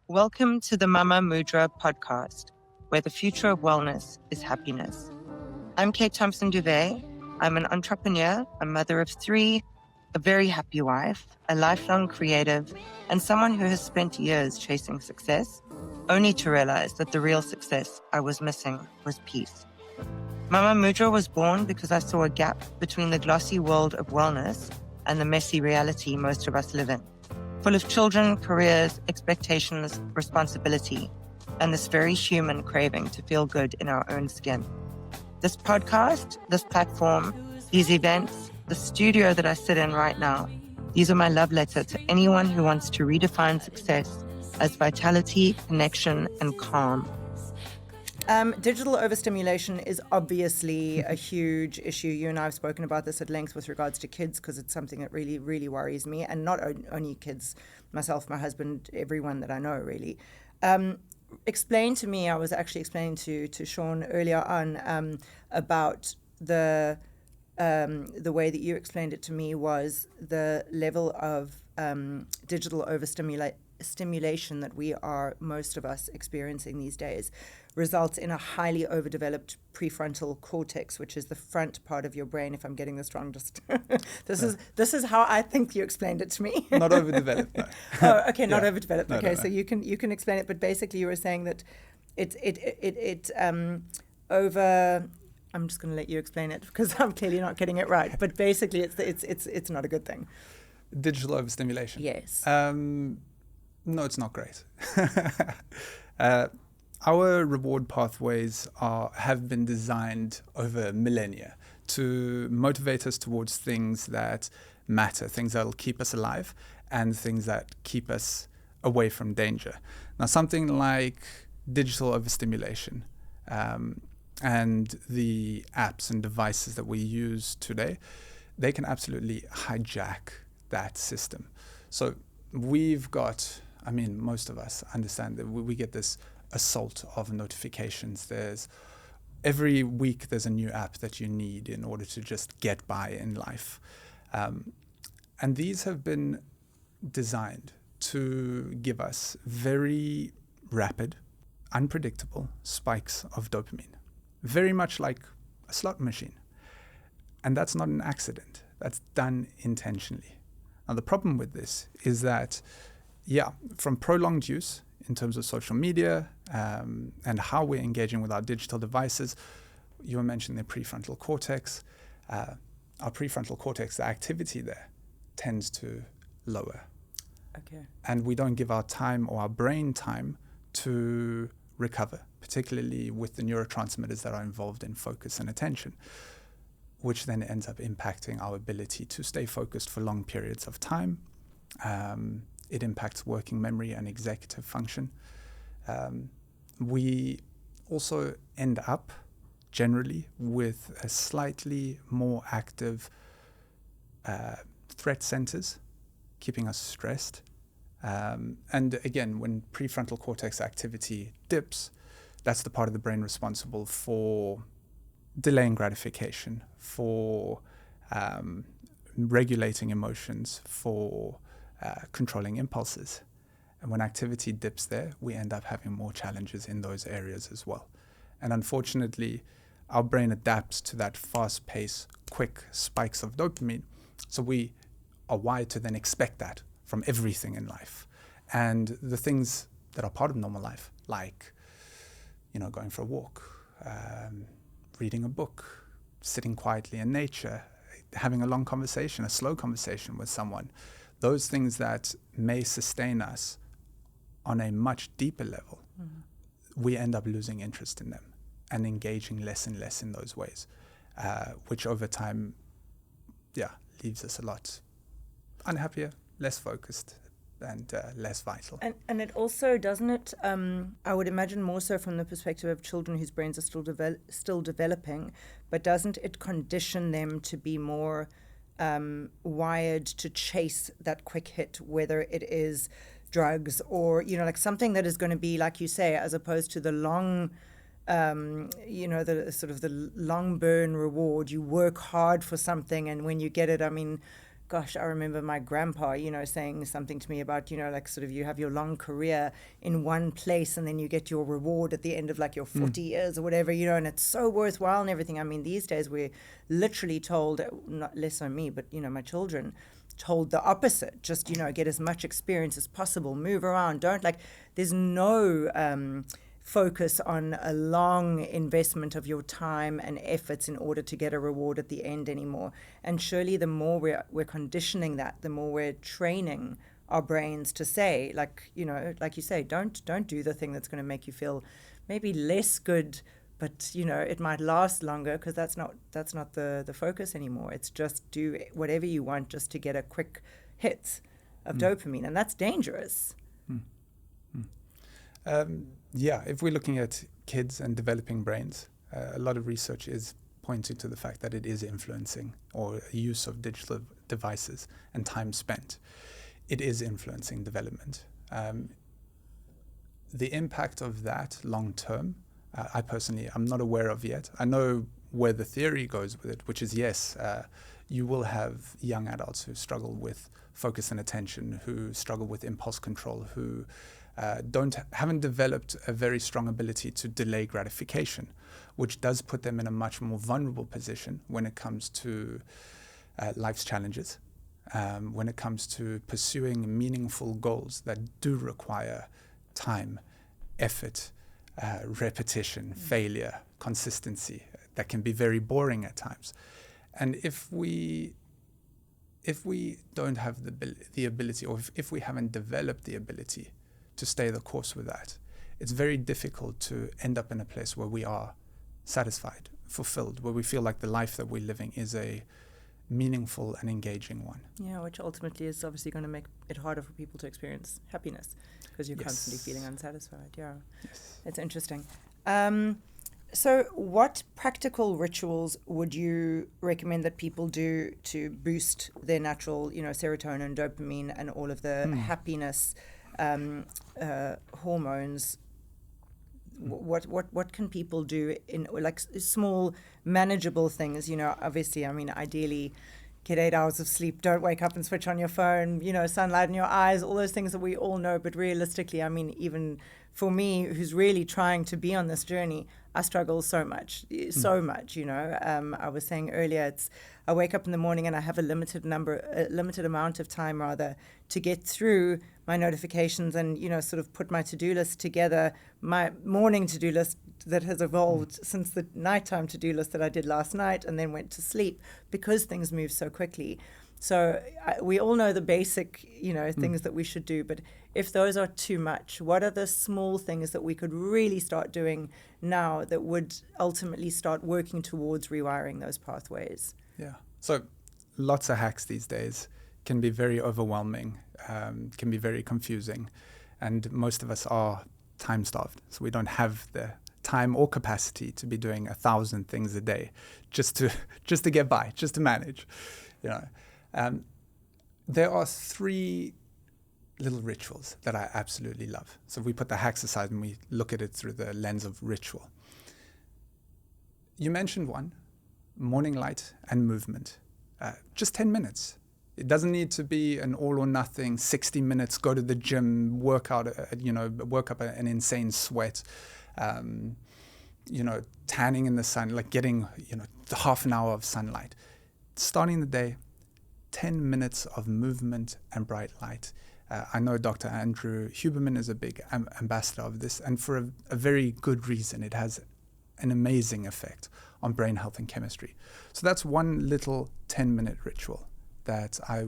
Welcome to the Mama Mudra Podcast, where the future of wellness is happiness. I'm Thompson-Duwe. I'm an entrepreneur, a mother of three, a very happy wife, a lifelong creative, and someone who has spent years chasing success, only to realize that the real success I was missing was peace. Mama Mudra was born because I saw a gap between the glossy world of wellness and the messy reality most of us live in, full of children, careers, expectations, responsibility, and this very human craving to feel good in our own skin. This podcast, this platform, these events, the studio that I sit in right now, these are my love letter to anyone who wants to redefine success as vitality, connection, and calm. Digital overstimulation is obviously a huge issue. You and I have spoken about this at length with regards to kids, because it's something that really, really worries me. And not only kids, myself, my husband, everyone that I know, really. Explain to me, I was actually explaining to Sean earlier on about the way that you explained it to me was the level of digital overstimulation that most of us experiencing these days results in a highly overdeveloped prefrontal cortex, which is the front part of your brain. If I'm getting this wrong, just this is how I think you explained it to me. Not overdeveloped, no. Oh, okay, not overdeveloped. No, okay, no. so you can explain it, but basically you were saying that it over. I'm just going to let you explain it because I'm clearly not getting it right. But basically, it's not a good thing. Digital overstimulation. Yes. No, it's not great. Our reward pathways have been designed over millennia to motivate us towards things that matter, things that will keep us alive, and things that keep us away from danger. Now, something like digital overstimulation and the apps and devices that we use today, they can absolutely hijack that system. So we've got, most of us understand that we get this assault of notifications. Every week there's a new app that you need in order to just get by in life. And these have been designed to give us very rapid, unpredictable spikes of dopamine, very much like a slot machine. And that's not an accident. That's done intentionally. Now, the problem with this is that, from prolonged use in terms of social media and how we're engaging with our digital devices, you were mentioning the prefrontal cortex. Our prefrontal cortex, the activity there tends to lower. Okay. And we don't give our time or our brain time to recover, particularly with the neurotransmitters that are involved in focus and attention, which then ends up impacting our ability to stay focused for long periods of time. It impacts working memory and executive function. We also end up generally with a slightly more active threat centers, keeping us stressed. And again, when prefrontal cortex activity dips, that's the part of the brain responsible for delaying gratification, for regulating emotions, for controlling impulses. And when activity dips there, we end up having more challenges in those areas as well. And unfortunately, our brain adapts to that fast-paced, quick spikes of dopamine. So we are wired to then expect that from everything in life. And the things that are part of normal life, like, going for a walk, reading a book, sitting quietly in nature, having a long conversation, a slow conversation with someone, those things that may sustain us on a much deeper level, we end up losing interest in them and engaging less and less in those ways, which over time, leaves us a lot unhappier, less focused, and less vital. And it also, doesn't it, I would imagine more so from the perspective of children whose brains are still developing, but doesn't it condition them to be more wired to chase that quick hit, whether it is drugs or, like something that is going to be, like you say, as opposed to the long, the sort of the long burn reward. You work hard for something, and when you get it, gosh, I remember my grandpa, you know, saying something to me about, you know, like sort of you have your long career in one place and then you get your reward at the end of like your 40 years or whatever, you know, and it's so worthwhile and everything. I mean, these days we're literally told, not less on me, but, you know, my children, told the opposite. Just, you know, get as much experience as possible, move around. Don't like, there's no focus on a long investment of your time and efforts in order to get a reward at the end anymore. And surely the more we're conditioning that, the more we're training our brains to say, like, you know, like you say, don't do the thing that's going to make you feel maybe less good, but, you know, it might last longer, because that's not the focus anymore. It's just do whatever you want just to get a quick hit of dopamine, and that's dangerous. Yeah, if we're looking at kids and developing brains, a lot of research is pointing to the fact that it is influencing, or use of digital devices and time spent. It is influencing development. The impact of that long term, I personally, I'm not aware of yet. I know where the theory goes with it, which is yes, you will have young adults who struggle with focus and attention, who struggle with impulse control, who haven't developed a very strong ability to delay gratification, which does put them in a much more vulnerable position when it comes to life's challenges, when it comes to pursuing meaningful goals that do require time, effort, repetition, failure, consistency, that can be very boring at times. And if we don't have the ability, or if we haven't developed the ability to stay the course with that, it's very difficult to end up in a place where we are satisfied, fulfilled, where we feel like the life that we're living is a meaningful and engaging one. Yeah, which ultimately is obviously going to make it harder for people to experience happiness, because you're constantly feeling unsatisfied. Yeah, it's interesting. So what practical rituals would you recommend that people do to boost their natural, you know, serotonin, dopamine, and all of the happiness hormones? What can people do in like small manageable things? You know, obviously, I mean, ideally get 8 hours of sleep, don't wake up and switch on your phone, you know, sunlight in your eyes, all those things that we all know. But realistically, I mean, even for me, who's really trying to be on this journey, I struggle so much, you know. I was saying earlier, I wake up in the morning and I have a limited amount of time rather to get through my notifications and, you know, sort of put my to-do list together, my morning to-do list that has evolved since the nighttime to-do list that I did last night, and then went to sleep, because things move so quickly. So we all know the basic, you know, things that we should do, but if those are too much, what are the small things that we could really start doing now that would ultimately start working towards rewiring those pathways? Yeah. So lots of hacks these days can be very overwhelming, can be very confusing, and most of us are time starved, so we don't have the time or capacity to be doing 1,000 things a day just to get by, just to manage, you know. There are 3 little rituals that I absolutely love. So we put the hacks aside and we look at it through the lens of ritual. You mentioned one, morning light and movement. Just 10 minutes. It doesn't need to be an all or nothing 60 minutes, go to the gym, work up an insane sweat, tanning in the sun, like getting, the half an hour of sunlight. Starting the day, 10 minutes of movement and bright light. I know Dr. Andrew Huberman is a big ambassador of this, and for a very good reason. It has an amazing effect on brain health and chemistry. So that's one little 10-minute ritual that I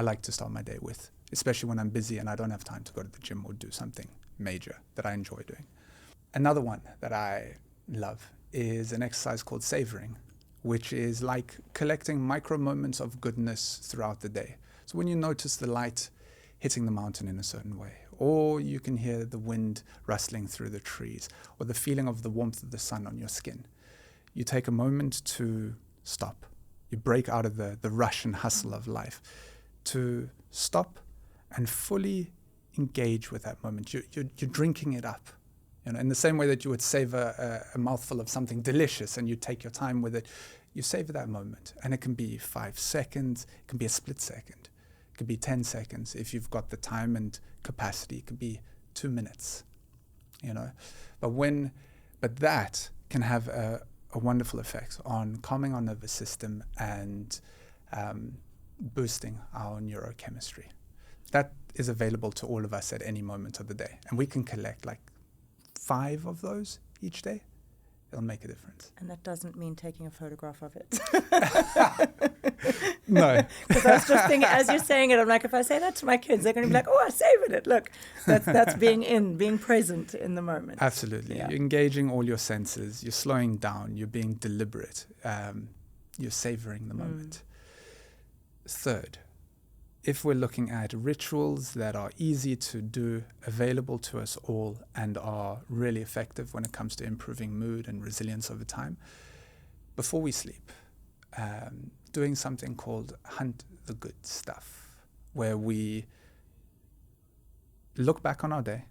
like to start my day with, especially when I'm busy and I don't have time to go to the gym or do something major that I enjoy doing. Another one that I love is an exercise called savoring, which is like collecting micro moments of goodness throughout the day. So when you notice the light hitting the mountain in a certain way, or you can hear the wind rustling through the trees, or the feeling of the warmth of the sun on your skin, you take a moment to stop. You break out of the rush and hustle of life to stop and fully engage with that moment. You're drinking it up. In the same way that you would savor a mouthful of something delicious and you take your time with it, you savor that moment. And it can be 5 seconds, it can be a split second, it could be 10 seconds. If you've got the time and capacity, it could be 2 minutes, you know. But that can have a wonderful effect on calming our nervous system and boosting our neurochemistry. That is available to all of us at any moment of the day. And we can collect like 5 of those each day. It'll make a difference. And that doesn't mean taking a photograph of it. No. Because I was just thinking, as you're saying it, I'm like, if I say that to my kids, they're going to be like, oh, I savored it. Look, that's being present in the moment. Absolutely. Yeah. You're engaging all your senses. You're slowing down. You're being deliberate. You're savoring the moment. Third, if we're looking at rituals that are easy to do, available to us all, and are really effective when it comes to improving mood and resilience over time, before we sleep, doing something called Hunt the Good Stuff, where we look back on our day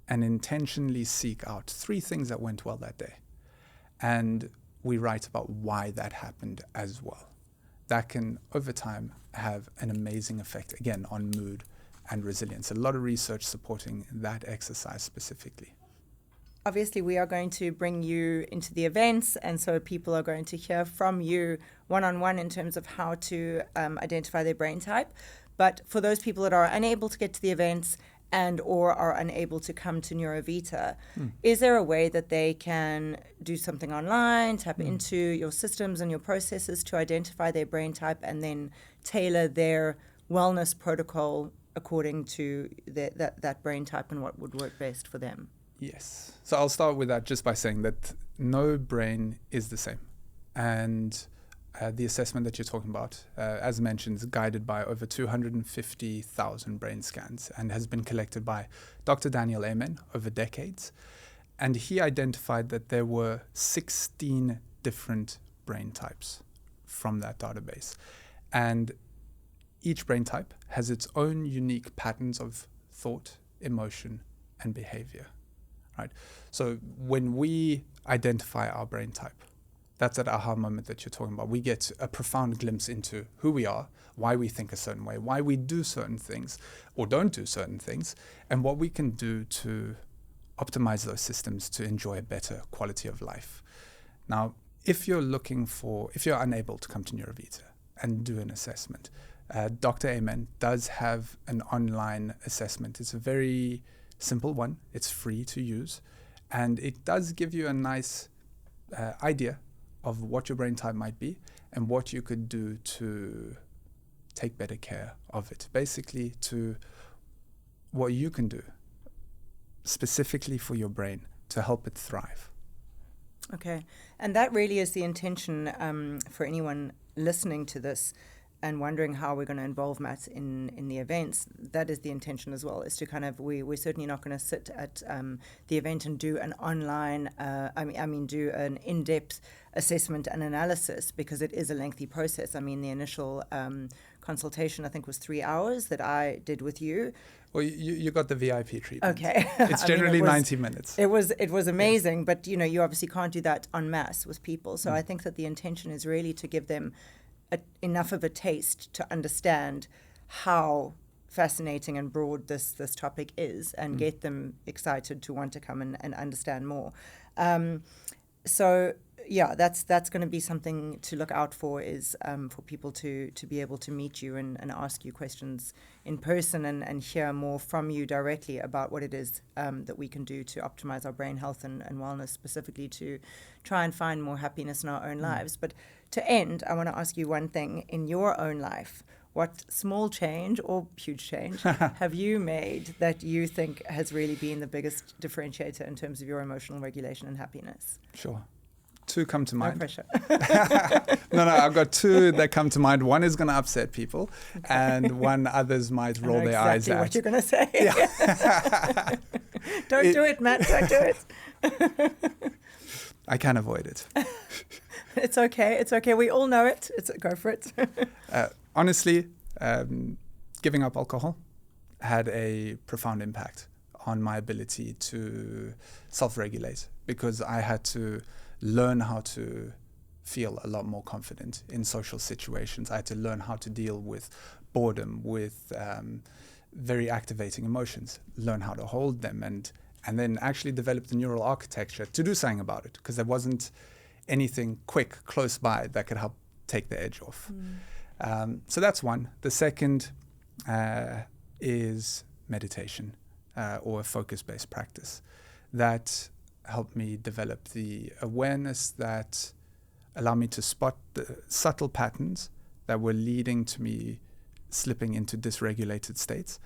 and intentionally seek out 3 things that went well that day. And we write about why that happened as well. That can, over time, have an amazing effect, again, on mood and resilience. A lot of research supporting that exercise specifically. Obviously, we are going to bring you into the events, and so people are going to hear from you one-on-one in terms of how to identify their brain type. But for those people that are unable to get to the events and or are unable to come to NeuroVita, is there a way that they can do something online, tap into your systems and your processes to identify their brain type and then tailor their wellness protocol according to that brain type and what would work best for them? Yes. So I'll start with that just by saying that no brain is the same. And the assessment that you're talking about, as mentioned, is guided by over 250,000 brain scans and has been collected by Dr. Daniel Amen over decades. And he identified that there were 16 different brain types from that database. And each brain type has its own unique patterns of thought, emotion, and behavior. Right? So when we identify our brain type, that's that aha moment that you're talking about. We get a profound glimpse into who we are, why we think a certain way, why we do certain things or don't do certain things, and what we can do to optimize those systems to enjoy a better quality of life. Now, if you're unable to come to NeuroVita and do an assessment, Dr. Amen does have an online assessment. It's a very simple one. It's free to use, and it does give you a nice idea of what your brain type might be and what you could do to take better care of it. Basically, to what you can do specifically for your brain to help it thrive. Okay. And that really is the intention for anyone listening to this and wondering how we're going to involve Matt in the events. That is the intention as well, is to kind of, we're certainly not going to sit at the event and do an online, do an in-depth assessment and analysis, because it is a lengthy process. I mean, the initial consultation, I think, was 3 hours that I did with you. Well, you got the VIP treatment. Okay. It's generally 90 minutes. It was amazing, but, you obviously can't do that en masse with people. So I think that the intention is really to give them enough of a taste to understand how fascinating and broad this topic is, and get them excited to want to come and understand more. So yeah, that's going to be something to look out for, is for people to be able to meet you and ask you questions in person and hear more from you directly about what it is that we can do to optimize our brain health and wellness, specifically to try and find more happiness in our own lives. But to end, I want to ask you one thing in your own life. What small change or huge change have you made that you think has really been the biggest differentiator in terms of your emotional regulation and happiness? Sure. 2 come to mind. No pressure. No, I've got 2 that come to mind. One is going to upset people, and one others might roll their eyes at. What you're going to say. Yeah. Don't do it, Matt. Don't do it. I can avoid it. It's okay. It's okay. We all know it. Go for it. Honestly, giving up alcohol had a profound impact on my ability to self-regulate, because I had to learn how to feel a lot more confident in social situations. I had to learn how to deal with boredom, with very activating emotions, learn how to hold them, and then actually develop the neural architecture to do something about it, because there wasn't anything quick close by that could help take the edge off. So that's one. The second is meditation or a focus-based practice that helped me develop the awareness that allowed me to spot the subtle patterns that were leading to me slipping into dysregulated states,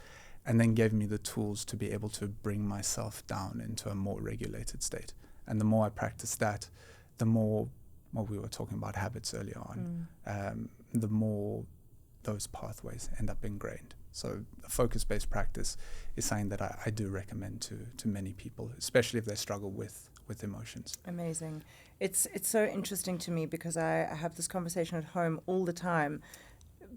and then gave me the tools to be able to bring myself down into a more regulated state. And the more I practiced that, the more, well, we were talking about habits earlier on, the more those pathways end up ingrained. So a focus-based practice is something that I do recommend to many people, especially if they struggle with emotions. Amazing. It's so interesting to me because I have this conversation at home all the time,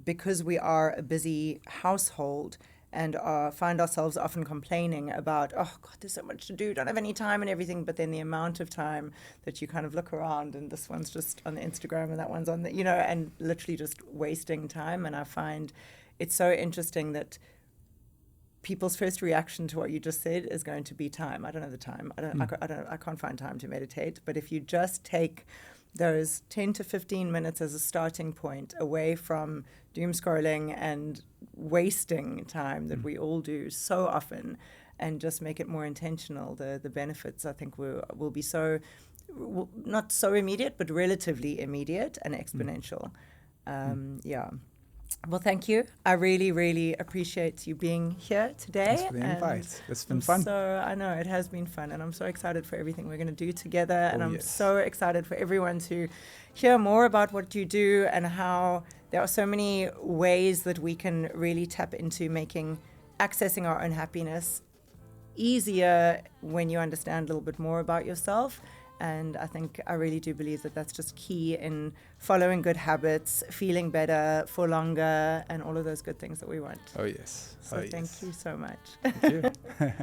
because we are a busy household and find ourselves often complaining about, oh God, there's so much to do, don't have any time and everything. But then the amount of time that you kind of look around and this one's just on the Instagram and that one's on the, and literally just wasting time. And I find it's so interesting that people's first reaction to what you just said is going to be time. I don't have the time. I can't find time to meditate. But if you just take those 10 to 15 minutes as a starting point away from doom scrolling and wasting time that we all do so often, and just make it more intentional, the benefits, I think, will be not so immediate, but relatively immediate and exponential. Yeah. Well, thank you. I really, really appreciate you being here today. Thanks for the invite. It's been fun. So I know it has been fun, and I'm so excited for everything we're going to do together. And I'm so excited for everyone to hear more about what you do and how there are so many ways that we can really tap into accessing our own happiness easier when you understand a little bit more about yourself. And I really do believe that that's just key in following good habits, feeling better for longer, and all of those good things that we want. Oh, yes. So thank you so much. Thank you.